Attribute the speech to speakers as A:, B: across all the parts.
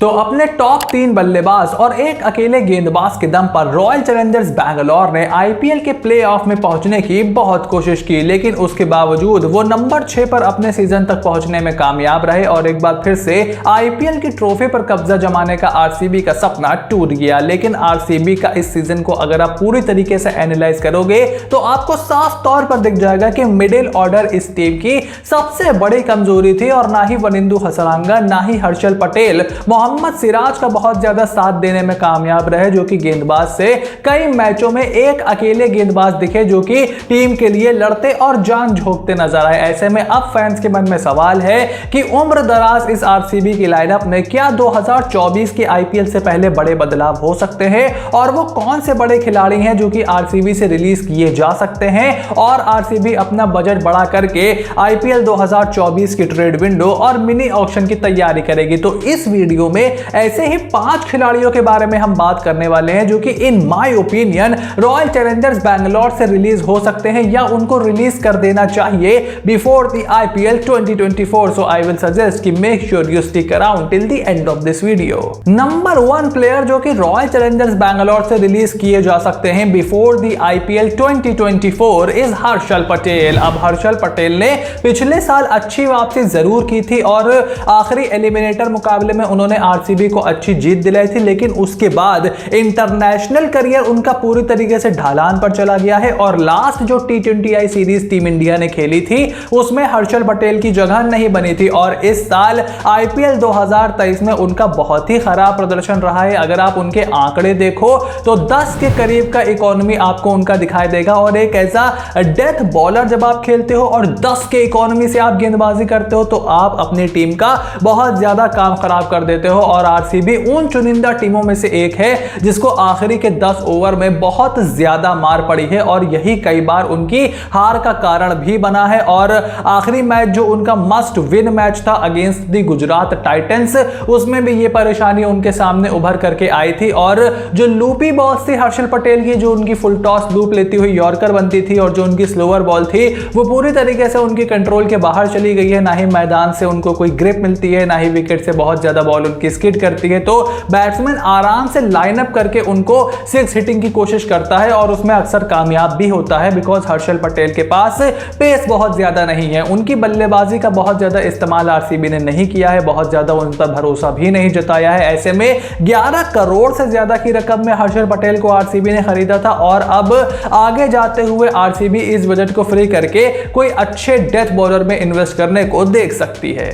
A: तो अपने टॉप 3 बल्लेबाज और एक अकेले गेंदबाज के दम पर रॉयल चैलेंजर्स बैंगलोर ने आईपीएल के प्लेऑफ में पहुंचने की बहुत कोशिश की, लेकिन उसके बावजूद वो नंबर 6 पर अपने सीजन तक पहुंचने में कामयाब रहे और एक बार फिर से आईपीएल की ट्रॉफी पर कब्जा जमाने का आरसीबी का सपना टूट गया। लेकिन आरसीबी का इस सीजन को अगर आप पूरी तरीके से एनालाइज करोगे तो आपको साफ तौर पर दिख जाएगा कि मिडिल ऑर्डर इस टीम की सबसे बड़ी कमजोरी थी और ना ही वनिंदु हसरंगा ना ही हर्षल पटेल मोहम्मद सिराज का बहुत ज्यादा साथ देने में कामयाब रहे, जो कि गेंदबाज से कई मैचों में एक अकेले गेंदबाज दिखे जो कि टीम के लिए लड़ते और जान झोंकते नजर आए। ऐसे में अब फैंस के मन में सवाल है कि उम्र दराज इस आरसीबी की लाइनअप में क्या 2024 की आईपीएल से पहले बड़े बदलाव हो सकते हैं और वो कौन से बड़े खिलाड़ी हैं जो कि आरसीबी से रिलीज किए जा सकते हैं और आरसीबी अपना बजट बढ़ा करके आईपीएल 2024 की ट्रेड विंडो और मिनी ऑक्शन की तैयारी करेगी। तो इस वीडियो में ऐसे ही 5 खिलाड़ियों के बारे में हम बात करने वाले हैं जो कि in my opinion royal Challengers Bangalore से रिलीज हो सकते हैं या उनको रिलीज कर देना चाहिए before the IPL 2024। So I will suggest कि make sure you stick around till the end of this video. Number 1 player जो कि रॉयल चैलेंजर्स बैंगलोर से रिलीज किए जा सकते हैं before the IPL 2024 is Harshal Patel. अब हर्षल पटेल ने पिछले साल अच्छी वापसी जरूर की थी और आखिरी एलिमिनेटर मुकाबले में उन्होंने आरसीबी को अच्छी जीत दिलाई थी, लेकिन उसके बाद इंटरनेशनल करियर उनका पूरी तरीके से ढलान पर चला गया है और लास्ट जो टी20आई सीरीज टीम इंडिया ने खेली थी उसमें हर्षल पटेल की जगह नहीं बनी थी और इस साल आईपीएल 2023 में उनका बहुत ही खराब प्रदर्शन रहा है। अगर आप उनके आंकड़े देखो तो 10 के करीब का इकोनॉमी आपको उनका दिखाई देगा और एक ऐसा डेथ बॉलर जब आप खेलते हो और 10 के इकोनॉमी से आप गेंदबाजी करते हो तो आप अपनी टीम का बहुत ज्यादा काम खराब कर देते हो और आरसीबी उन चुनिंदा टीमों में से एक है जिसको आखिरी के 10 ओवर में बहुत ज्यादा मार पड़ी है और यही कई बार उनकी हार का कारण भी बना है। और आखिरी मैच जो उनका मस्ट विन मैच था अगेंस्ट द गुजरात टाइटंस, उसमें भी ये परेशानी उनके सामने उभर करके आई थी और जो लूपी बॉल थी हर्षल पटेल की, जो उनकी फुल टॉस लूप लेती हुई यॉर्कर बनती थी और जो उनकी स्लोअर बॉल थी वो पूरी तरीके से उनकी कंट्रोल के बाहर चली गई है। ना ही मैदान से उनको कोई ग्रिप मिलती है, ना ही विकेट से बहुत ज्यादा बॉल उनकी स्किड करती है। तो बैट्समैन आराम से लाइनअप करके उनको 6 हिटिंग की कोशिश करता है और उसमें अक्सर कामयाब भी होता है बिकॉज हर्षल पटेल के पास पेस बहुत ज्यादा नहीं है। उनकी बल्लेबाजी का बहुत ज्यादा इस्तेमाल आरसीबी ने नहीं किया है, बहुत ज्यादा उन पर भरोसा भी नहीं जताया है। ऐसे में 11 करोड़ से ज्यादा की रकम में हर्षल पटेल को आरसीबी ने खरीदा था और अब आगे जाते हुए आरसीबी इस बजट को फ्री करके कोई अच्छे डेथ बॉलर में इन्वेस्ट करने को देख सकती है।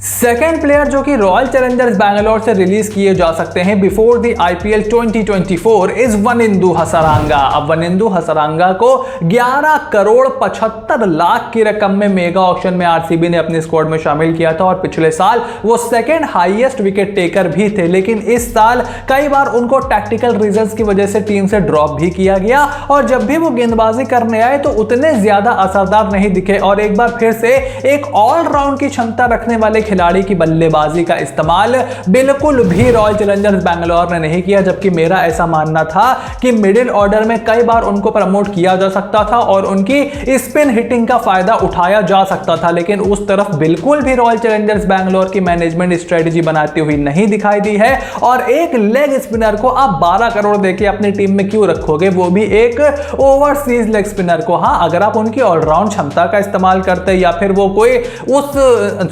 A: सेकेंड प्लेयर जो कि रॉयल चैलेंजर्स बैंगलोर से रिलीज किए जा सकते हैं before the IPL 2024 is Wanindu Hasaranga. अब वनिंदु हसरंगा को 11 करोड़ 75 लाख की रकम में मेगा ऑक्शन में आरसीबी ने अपने स्क्वाड में शामिल किया था और पिछले साल वो सेकेंड हाईएस्ट विकेट टेकर भी थे, लेकिन इस साल कई बार उनको टैक्टिकल रीजंस की वजह से टीम से ड्रॉप भी किया गया और जब भी वो गेंदबाजी करने आए तो उतने ज्यादा असरदार नहीं दिखे और एक बार फिर से एक ऑलराउंड की क्षमता रखने वाले खिलाड़ी की बल्लेबाजी का इस्तेमाल बिल्कुल भी रॉयल चैलेंजर्स बैंगलोर ने नहीं किया, जबकि मेरा ऐसा मानना था कि मिडिल ऑर्डर में कई बार उनको प्रमोट किया जा सकता था और उनकी स्पिन हिटिंग का फायदा उठाया जा सकता था, लेकिन उस तरफ बिल्कुल भी रॉयल चैलेंजर्स बैंगलोर की मैनेजमेंट स्ट्रेटजी बनाती हुई नहीं दिखाई दी है। और एक लेग स्पिनर को आप 12 करोड़ देके अपनी टीम में क्यों रखोगे, वो भी एक ओवरसीज लेग स्पिनर को। हाँ, अगर आप उनकी ऑलराउंड क्षमता का इस्तेमाल करते या फिर वो कोई उस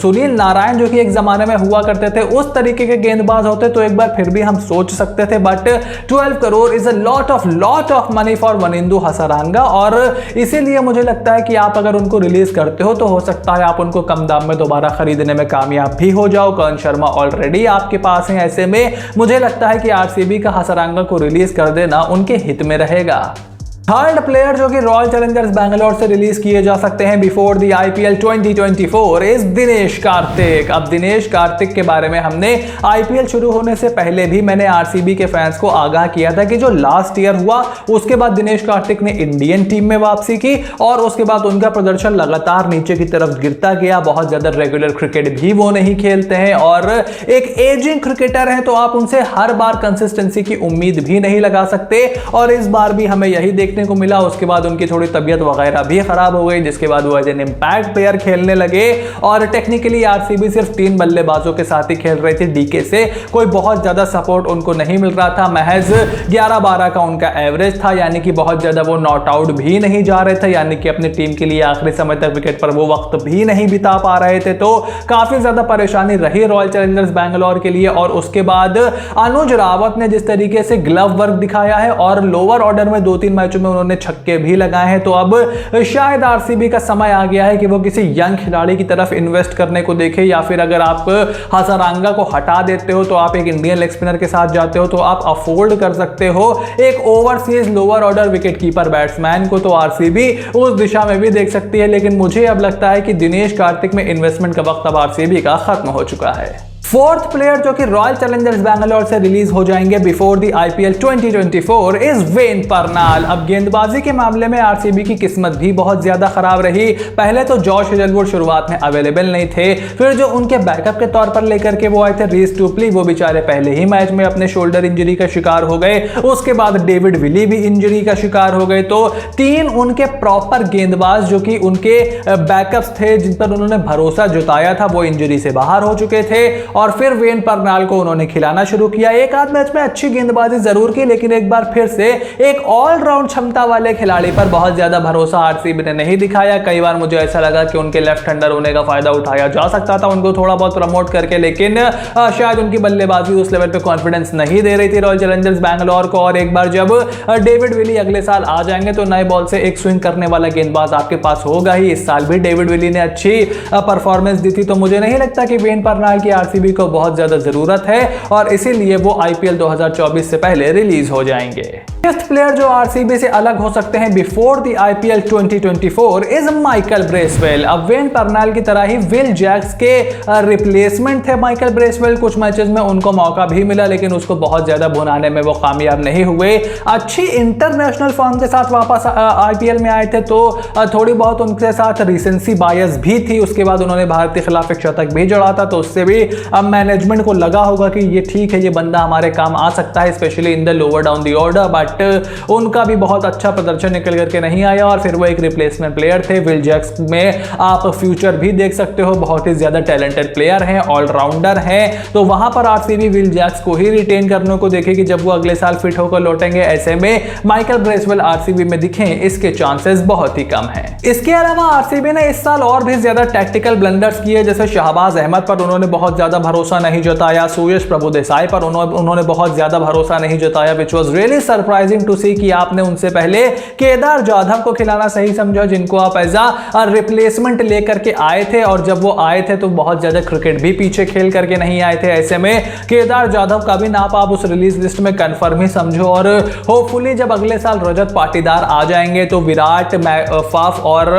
A: सुनील नारायण जो कि एक जमाने में हुआ करते थे उस तरीके के गेंदबाज होते तो एक बार फिर भी हम सोच सकते थे, but 12 crore is a lot of money for Wanindu Hasaranga और इसीलिए मुझे लगता है कि आप अगर उनको रिलीज करते हो तो हो सकता है आप उनको कम दाम में दोबारा खरीदने में कामयाब भी हो जाओ। करण शर्मा ऑलरेडी आपके पास है, ऐसे में मुझे लगता है कि आरसीबी का हसरंगा को रिलीज कर देना उनके हित में रहेगा। थर्ड प्लेयर जो कि रॉयल चैलेंजर्स बैंगलोर से रिलीज किए जा सकते हैं before the IPL 2024 is Dinesh Karthik. अब दिनेश कार्तिक के बारे में हमने आईपीएल शुरू होने से पहले भी मैंने आरसीबी के फैंस को आगाह किया था कि जो लास्ट ईयर हुआ उसके बाद दिनेश कार्तिक ने इंडियन टीम में वापसी की और उसके बाद उनका प्रदर्शन लगातार नीचे की तरफ गिरता गया। बहुत ज्यादा रेगुलर क्रिकेट भी वो नहीं खेलते हैं और एक एजिंग क्रिकेटर है तो आप उनसे हर बार कंसिस्टेंसी की उम्मीद भी नहीं लगा सकते और इस बार भी हमें यही देखते देखने को मिला। उसके बाद उनकी थोड़ी तबीयत वगैरह भी खराब हो गई, जिसके बाद वो एज एन इम्पैक्ट प्लेयर खेलने लगे। और टेक्निकली आरसीबी सिर्फ 3 बल्लेबाजों के साथ ही खेल रही थी, डीके से कोई बहुत ज्यादा सपोर्ट उनको नहीं मिल रहा था। महज 11-12 का उनका एवरेज था, यानी कि बहुत ज्यादा वो नॉट आउट भी नहीं जा रहे थे, यानी कि अपनी टीम के लिए आखिरी समय तक विकेट पर वो वक्त भी नहीं बिता पा रहे थे। तो काफी ज्यादा परेशानी रही रॉयल चैलेंजर्स बैंगलोर के लिए। और उसके बाद अनुज रावत ने जिस तरीके से ग्लव वर्क दिखाया है और लोअर ऑर्डर में 2-3 मैचों में उन्होंने छक्के भी लगाए हैं, तो अब शायद आरसीबी का समय आ गया है कि वो किसी यंग खिलाड़ी की तरफ इन्वेस्ट करने को देखे, या फिर अगर आप हजारंगा को हटा देते हो तो आप एक इंडियन लेग स्पिनर के साथ जाते हो, तो आप अफोर्ड कर सकते हो एक overseas lower order wicket keeper batsman को। तो आरसीबी उस दिशा में भी देख सकती है, लेकिन मुझे अब लगता है कि दिनेश कार्तिक में इन्वेस्टमेंट का वक्त अब आरसीबी का खत्म हो चुका है। फोर्थ प्लेयर जो कि रॉयल चैलेंजर्स बैंगलोर से रिलीज हो जाएंगे before the IPL 2024 is Wayne Parnell. अब गेंदबाजी के मामले में आरसीबी की किस्मत भी बहुत ज्यादा खराब रही। पहले तो जॉश हेजलवुड शुरुआत में अवेलेबल नहीं थे, फिर जो उनके बैकअप के तौर पर लेकर के वो आए थे रीस टुपली, वो बेचारे पहले ही मैच में अपने शोल्डर इंजरी का शिकार हो गए। उसके बाद डेविड विली भी इंजरी का शिकार हो गए। तो 3 उनके प्रॉपर गेंदबाज जो कि उनके बैकअप्स थे, जिन पर उन्होंने भरोसा जताया था, वो इंजरी से बाहर हो चुके थे। और फिर वेन परनाल को उन्होंने खिलाना शुरू किया। एक आध मैच में अच्छी गेंदबाजी जरूर की, लेकिन एक बार फिर से एक ऑलराउंड क्षमता वाले खिलाड़ी पर बहुत ज्यादा भरोसा आरसीबी ने नहीं दिखाया। कई बार मुझे ऐसा लगा कि उनके लेफ्ट हैंडर होने का फायदा उठाया जा सकता था उनको थोड़ा बहुत प्रमोट करके, लेकिन शायद उनकी बल्लेबाजी उस लेवल पे कॉन्फिडेंस नहीं दे रही थी रॉयल चैलेंजर्स बैंगलोर को। और एक बार जब डेविड विली अगले साल आ जाएंगे तो नए बॉल से एक स्विंग करने वाला गेंदबाज आपके पास होगा ही। इस साल भी डेविड विली ने अच्छी परफॉर्मेंस दी थी, तो मुझे नहीं लगता कि वेन परनाल की आरसीबी को बहुत ज्यादा जरूरत है, और इसीलिए वो आईपीएल 2024 से पहले रिलीज हो जाएंगे। फिफ्थ प्लेयर जो आरसीबी से अलग हो सकते हैं before the IPL 2024 is Michael Bracewell. अब वेन परनाल की तरह ही विल जैक्स के रिप्लेसमेंट थे माइकल ब्रेसवेल। कुछ मैचेस में उनको मौका भी मिला, लेकिन उसको बहुत ज्यादा भुनाने में वो कामयाब नहीं हुए। अच्छी इंटरनेशनल फॉर्म के साथ वापस आईपीएल में आए थे, तो थोड़ी बहुत उनके साथ रिसेंसी बायस भी थी। उसके बाद उन्होंने भारत के खिलाफ एक शतक भी जड़ा था, तो उससे भी मैनेजमेंट को लगा होगा कि ये ठीक है, ये बंदा हमारे काम आ सकता है, specially in the lower down the order. But उनका भी बहुत अच्छा प्रदर्शन निकल करके नहीं आया, और फिर वो एक रिप्लेसमेंट प्लेयर थे। विल जैक्स में आप फ्यूचर भी देख सकते हो, बहुत ही ज्यादा टैलेंटेड प्लेयर हैं, ऑलराउंडर हैं। तो वहां पर आरसीबी विल जैक्स को ही रिटेन करने को देखेगी जब वो अगले साल फिट होकर लौटेंगे। ऐसे में माइकल ब्रेसवेल आरसीबी में दिखें, इसके चांसेस बहुत ही कम हैं। इसके अलावा आरसीबी ने इस साल और भी ज्यादा टैक्टिकल ब्लंडर्स किए, जैसे शहबाज अहमद पर उन्होंने बहुत ज्यादा भरोसा नहीं जताया, सुयश प्रभुदेसाई पर उन्होंने बहुत ज्यादा भरोसा नहीं जताया, which was really surprising to see कि आपने उनसे पहले केदार जाधव को खिलाना सही समझा, जिनको आप एज अ रिप्लेसमेंट लेकर के आए थे। और जब वो आए थे तो बहुत ज्यादा क्रिकेट भी पीछे खेल करके नहीं आए थे। ऐसे में केदार जाधव का भी नाम आप उस रिलीज लिस्ट में कंफर्म ही समझो। और होपफुली जब अगले साल रजत पाटीदार आ जाएंगे तो विराट, फाफ और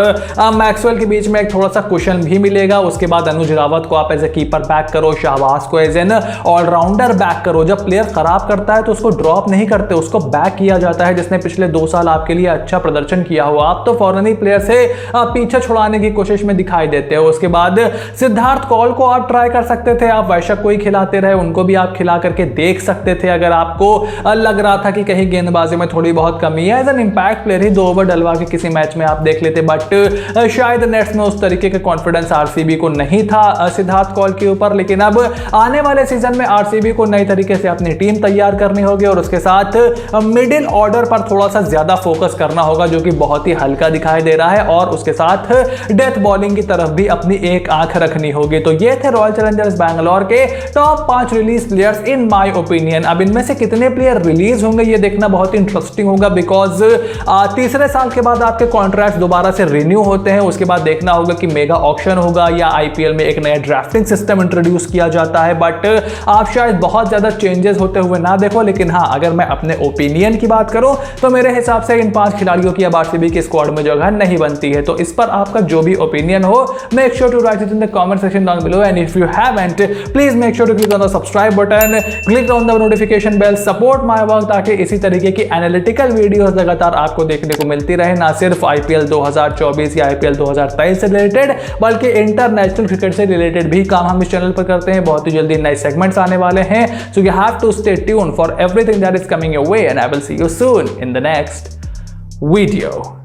A: मैक्सवेल के बीच में एक थोड़ा सा कुशन भी मिलेगा। उसके बाद अनुज रावत को आप एज ए कीपर बैक करो, शहबाज को एज एन ऑलराउंडर बैक करो। जब प्लेयर खराब करता है तो उसको ड्रॉप नहीं करते, उसको बैक किया जाता है, जिसने पिछले 2 साल आपके लिए अच्छा प्रदर्शन किया हो। आप तो फौरन ही प्लेयर से पीछे छुड़ाने की कोशिश में दिखाई देते हो। उसके बाद सिद्धार्थ कौल को आप ट्राई कर सकते थे, आप वैशक को ही खिलाते रहे, उनको भी आप खिला करके देख सकते थे अगर आपको लग रहा था कि कहीं गेंदबाजी में थोड़ी बहुत कमी है। एज एन इंपैक्ट प्लेयर ही 2 ओवर डलवा के किसी मैच में आप देख लेते, बट शायद नेट्स में उस तरीके का कॉन्फिडेंस आरसीबी को नहीं था सिद्धार्थ कौल के ऊपर। लेकिन अब आने वाले सीजन में आरसीबी को नई तरीके से अपनी टीम तैयार करनी होगी, और उसके साथ मिडिल ऑर्डर पर थोड़ा सा ज्यादा फोकस करना होगा, जो कि बहुत ही हल्का दिखाई दे रहा है। और उसके साथ डेथ बॉलिंग की तरफ भी अपनी एक आंख रखनी होगी। तो ये थे रॉयल चैलेंजर्स बैंगलोर के top 5 release players in my opinion. अब इनमें से कितने प्लेयर रिलीज होंगे ये देखना बहुत ही इंटरेस्टिंग होगा, बिकॉज तीसरे साल के बाद आपके कॉन्ट्रैक्ट दोबारा से रिन्यू होते हैं। उसके बाद देखना होगा कि मेगा ऑक्शन होगा या आईपीएल में एक नया ड्राफ्टिंग सिस्टम इंट्रोड्यूस किया जाता है। बट आप शायद बहुत ज्यादा चेंजेस होते हुए ना देखो। लेकिन हाँ, अगर मैं अपने ओपिनियन की बात करूं तो मेरे हिसाब से इन 5 खिलाड़ियों की अब आरसीबी की स्क्वाड में जगह नहीं बनती है। तो इस पर आपका जो भी ओपिनियन हो, make sure to write it in the comment section down below, and if you haven't please make sure to click on the subscribe button, click on the notification bell, support my work, ताकि इसी तरीके की analytical videos लगातार आपको देखने को मिलती रहे, ना सिर्फ आईपीएल 2024 या आईपीएल 2023 से रिलेटेड, बल्कि इंटरनेशनल क्रिकेट से रिलेटेड भी काम हम इस चैनल पर करते हैं। बहुत ही जल्दी नए सेगमेंट्स आने वाले हैं, so you have to stay tune for everything that is coming your way, and I will see you soon in the next video.